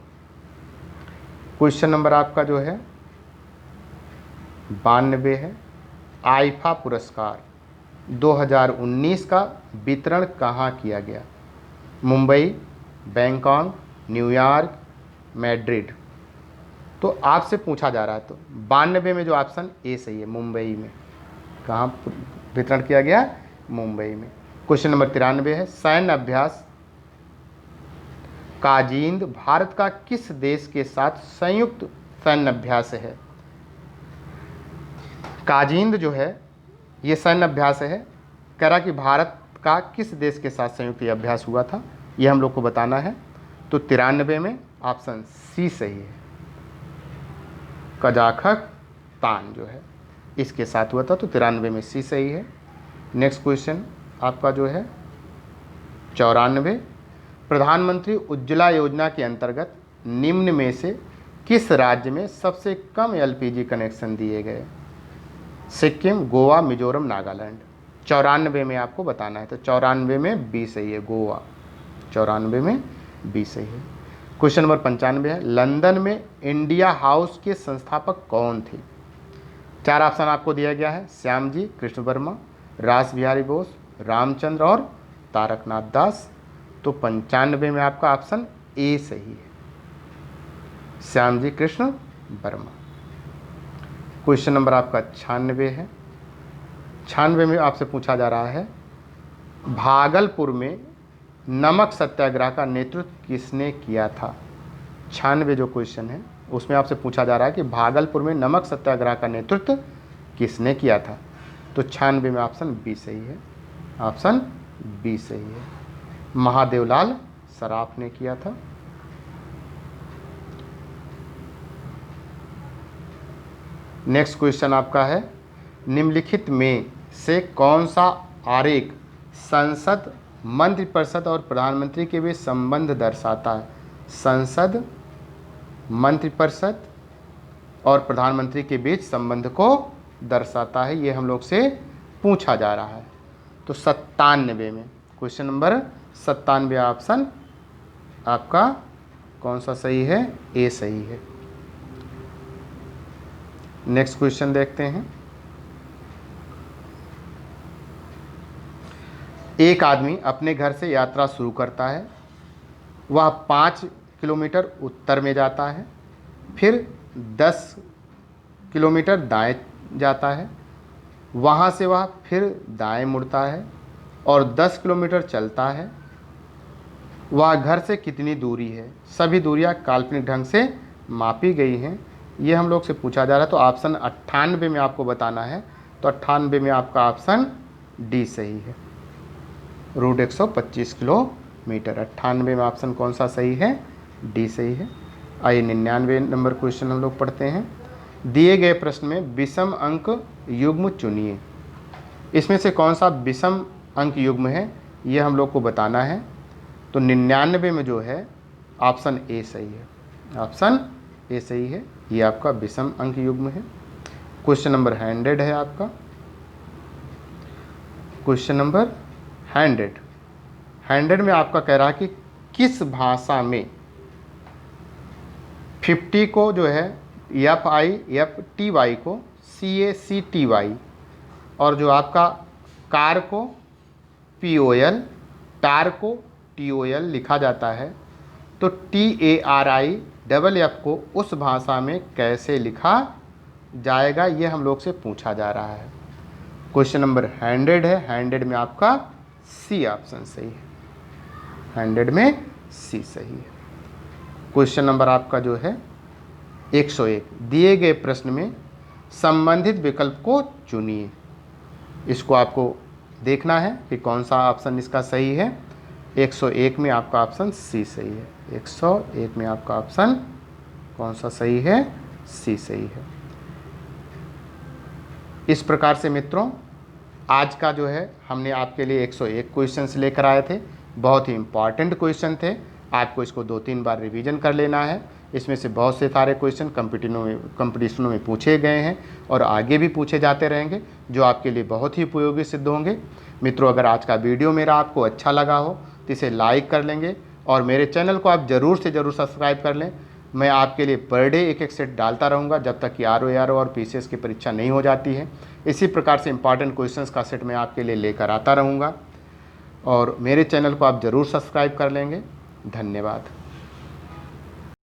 क्वेश्चन नंबर आपका जो है 92 है, आईफा पुरस्कार 2019 का वितरण कहाँ किया गया? Mumbai, Bangkok, New York, Madrid. तो आपसे पूछा जा रहा है, तो 92 में जो ऑप्शन ए सही है, मुंबई में। कहाँ वितरण किया गया? मुंबई में। क्वेश्चन नंबर 93 है, सैन्य अभ्यास काजिंद भारत का किस देश के साथ संयुक्त सैन्य अभ्यास है? काजिंद जो है ये सैन्य अभ्यास है। कह रहा कि भारत का किस देश के साथ संयुक्त ये अभ्यास हुआ था, ये हम लोग को बताना है। तो 93 में ऑप्शन सी सही है, कजाखस्तान जो है इसके साथ हुआ था। तो 93 में सी सही है। नेक्स्ट क्वेश्चन आपका जो है 94, प्रधानमंत्री उज्ज्वला योजना के अंतर्गत निम्न में से किस राज्य में सबसे कम एलपीजी कनेक्शन दिए गए? सिक्किम, गोवा, मिजोरम, नागालैंड। 94 में आपको बताना है। तो 94 में बी सही है, गोवा। 94 में बी सही है। क्वेश्चन नंबर 95 है, लंदन में इंडिया हाउस के संस्थापक कौन थे? 4 ऑप्शन आपको दिया गया है, श्यामजी कृष्ण वर्मा, रास बिहारी बोस, रामचंद्र और तारकनाथ दास। तो 95 में आपका ऑप्शन ए सही है, श्यामजी कृष्ण वर्मा। क्वेश्चन नंबर आपका 96 है। 96 में आपसे पूछा जा रहा है, भागलपुर में नमक सत्याग्रह का नेतृत्व किसने किया था? 96 जो क्वेश्चन है उसमें आपसे पूछा जा रहा है कि भागलपुर में नमक सत्याग्रह का नेतृत्व किसने किया था? तो 96 में ऑप्शन बी सही है, ऑप्शन बी सही है, महादेवलाल सराफ ने किया था। नेक्स्ट क्वेश्चन आपका है, निम्नलिखित में से कौन सा आरेख संसद, मंत्रिपरिषद और प्रधानमंत्री के बीच संबंध दर्शाता है? संसद, मंत्रिपरिषद और प्रधानमंत्री के बीच संबंध को दर्शाता है, ये हम लोग से पूछा जा रहा है। तो 97 में क्वेश्चन नंबर 97 ऑप्शन आपका कौन सा सही है? ए सही है। नेक्स्ट क्वेश्चन देखते हैं, एक आदमी अपने घर से यात्रा शुरू करता है, वह 5 किलोमीटर उत्तर में जाता है, फिर 10 किलोमीटर दाएं जाता है, वहाँ से वह फिर दाएं मुड़ता है और 10 किलोमीटर चलता है। वह घर से कितनी दूरी है? सभी दूरियां काल्पनिक ढंग से मापी गई हैं, ये हम लोग से पूछा जा रहा है। तो ऑप्शन 98 में आपको बताना है। तो 98 में आपका ऑप्शन डी सही है, रूट 125 किलोमीटर। 98 में ऑप्शन कौन सा सही है? डी सही है। आइए 99 नंबर क्वेश्चन हम लोग पढ़ते हैं। दिए गए प्रश्न में विषम अंक युग्म चुनिए। इसमें से कौन सा विषम अंक युग्म है, ये हम लोग को बताना है। तो 99 में जो है ऑप्शन ए सही है, ऑप्शन ए सही है, ये आपका विषम अंक युग्म है। क्वेश्चन नंबर 100 है आपका, क्वेश्चन नंबर 100 में आपका कह रहा है कि किस भाषा में 50 को जो है FIFTY को CACTY और जो आपका कार को POL, टार को TOL लिखा जाता है। तो TARIFF को उस भाषा में कैसे लिखा जाएगा, ये हम लोग से पूछा जा रहा है। क्वेश्चन नंबर 100 है, 100 में आपका सी ऑप्शन सही है, 100 में सी सही है। क्वेश्चन नंबर आपका जो है 101, दिए गए प्रश्न में संबंधित विकल्प को चुनिए। इसको आपको देखना है कि कौन सा ऑप्शन इसका सही है। 101 में आपका ऑप्शन सी सही है, 101 में आपका ऑप्शन कौन सा सही है? सी सही है। इस प्रकार से मित्रों आज का जो है हमने आपके लिए 101 क्वेश्चंस लेकर आए थे। बहुत ही इम्पॉर्टेंट क्वेश्चन थे, आपको इसको 2-3 बार रिवीजन कर लेना है। इसमें से बहुत से सारे क्वेश्चन कंपटीशनों में पूछे गए हैं और आगे भी पूछे जाते रहेंगे, जो आपके लिए बहुत ही उपयोगी सिद्ध होंगे। मित्रों अगर आज का वीडियो मेरा आपको अच्छा लगा हो तो इसे लाइक कर लेंगे और मेरे चैनल को आप ज़रूर से ज़रूर सब्सक्राइब कर लें। मैं आपके लिए पर डे एक सेट डालता रहूँगा जब तक कि RO और PCS की परीक्षा नहीं हो जाती है। इसी प्रकार से इंपॉर्टेंट क्वेश्चंस का सेट मैं आपके लिए लेकर आता रहूँगा और मेरे चैनल को आप ज़रूर सब्सक्राइब कर लेंगे। धन्यवाद।